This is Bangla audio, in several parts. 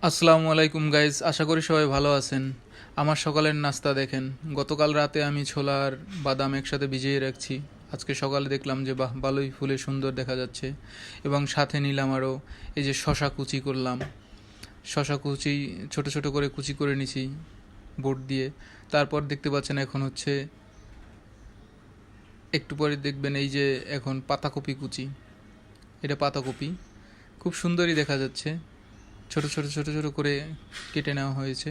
আসসালামু আলাইকুম গাইজ, আশা করি সবাই ভালো আছেন। আমার সকালের নাস্তা দেখেন, গতকাল রাতে আমি ছোলা আর বাদাম একসাথে ভিজিয়ে রাখছি। আজকে সকালে দেখলাম যে বাহ, ভালোই ফুলে সুন্দর দেখা যাচ্ছে। এবং সাথে নিলাম আরও এই যে শশা কুচি করলাম। শশা কুচি ছোট ছোট করে কুচি করে নিছি বোট দিয়ে। তারপর দেখতে পাচ্ছেন এখন হচ্ছে একটু পরে দেখবেন এই যে এখন পাতাকপি কুচি। এটা পাতাকপি, খুব সুন্দরই দেখা যাচ্ছে। ছোট ছোট ছোট ছোট করে কেটে নেওয়া হয়েছে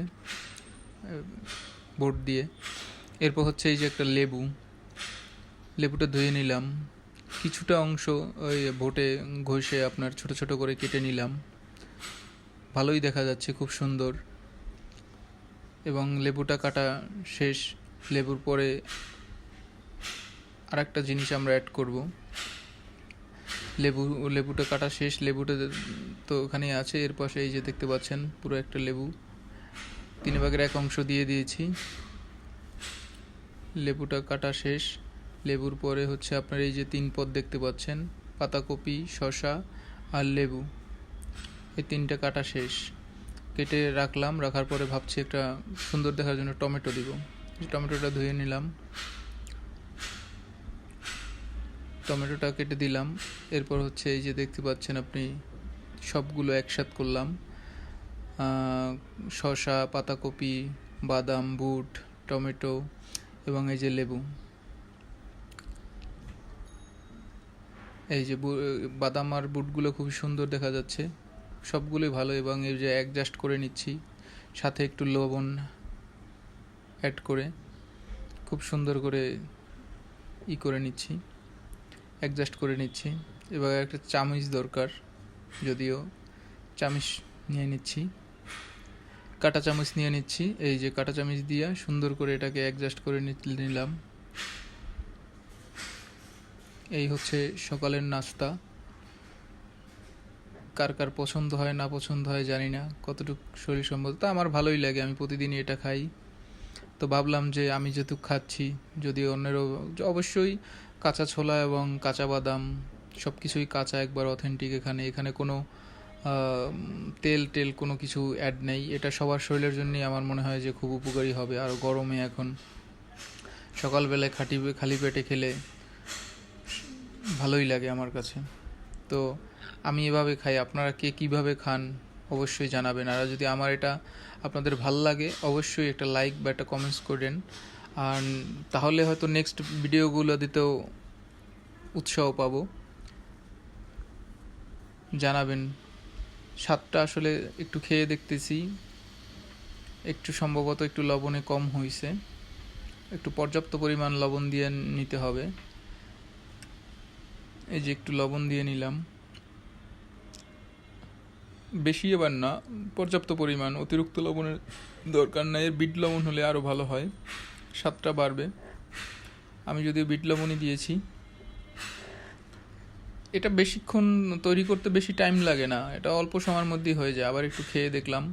বোট দিয়ে। এরপর হচ্ছে এই যে একটা লেবু, লেবুটা ধুয়ে নিলাম। কিছুটা অংশ ওই বোটে ঘষে আপনার ছোট ছোট করে কেটে নিলাম। ভালোই দেখা যাচ্ছে, খুব সুন্দর। এবং লেবুটা কাটা শেষ। লেবুর পরে আর একটা জিনিস আমরা অ্যাড করব। লেবুটা কাটা শেষ, লেবুটা তো ওখানেই আছে। এর পাশে এই যে দেখতে পাচ্ছেন পুরো একটা লেবু, 3/1 অংশ দিয়ে দিয়েছি। লেবুটা কাটা শেষ। লেবুর পরে হচ্ছে আপনার এই যে 3 পদ দেখতে পাচ্ছেন, পাতাকপি, শসা আর লেবু, এই 3টা কাটা শেষ। কেটে রাখলাম। রাখার পরে ভাবছি একটা সুন্দর দেখার জন্য টমেটো দিব। টমেটোটা ধুয়ে নিলাম, টমেটোটা কেটে দিলাম। এরপর হচ্ছে এই যে দেখতে পাচ্ছেন আপনি সবগুলো একসাথ করলাম, শসা, পাতাকপি, বাদাম, বুট, টমেটো এবং এই যে লেবু। এই যে বাদাম আর বুটগুলো খুব সুন্দর দেখা যাচ্ছে, সবগুলোই ভালো। এবং এই যে অ্যাডজাস্ট করে নিচ্ছি, সাথে একটু লবণ অ্যাড করে খুব সুন্দর করে করে নিচ্ছি, অ্যাডজাস্ট করে নিচ্ছি। এবার একটা চামচ দরকার, যদিও চামচ নিয়ে নিচ্ছি, কাঁটা চামচ নিয়ে নিচ্ছি। এই যে কাঁটা চামচ দিয়ে সুন্দর করে এটাকে অ্যাডজাস্ট করে নিলাম। এই হচ্ছে সকালের নাস্তা। কার কার পছন্দ হয় না পছন্দ হয় জানি না, কতটুকু শরীর সম্মত। তা আমার ভালোই লাগে, আমি প্রতিদিনই এটা খাই। তো ভাবলাম যে আমি যেহেতু খাচ্ছি, যদি অন্যেরও, অবশ্যই কাঁচা ছোলা এবং কাঁচা বাদাম সব কিছুই কাঁচা, একবার অথেন্টিক। এখানে এখানে কোনো তেল টেল কোনো কিছু অ্যাড নেই। এটা সবার শরীরের জন্যই আমার মনে হয় যে খুব উপকারী হবে। আর গরমে এখন সকালবেলায় খালি পেটে খেলে ভালোই লাগে আমার কাছে। তো আমি এভাবে খাই, আপনারা কে কীভাবে খান অবশ্যই জানাবেন। আর যদি আমার এটা আপনাদের ভাল লাগে, অবশ্যই একটা লাইক বা একটা কমেন্টস করেন। আর তাহলে হয়তো নেক্সট ভিডিওগুলো দিতেও উৎসাহ পাবো। জানাবেন। স্বাদটা আসলে একটু খেয়ে দেখতেছি, একটু সম্ভবত একটু লবণে কম হয়েছে, একটু পর্যাপ্ত পরিমাণ লবণ দিয়ে নিতে হবে। এই যে একটু লবণ দিয়ে নিলাম, বেশি এবার না, পর্যাপ্ত পরিমাণ, অতিরিক্ত লবণের দরকার নাই। এর বিট লবণ হলে আরও ভালো হয়, স্বাদটা বাড়বে। আমি যদিও বিট লবণই দিয়েছি। এটা বেশিক্ষণ তৈরি করতে বেশি টাইম লাগে না, এটা অল্প সময়ের মধ্যেই হয়ে যায়। আবার একটু খেয়ে দেখলাম,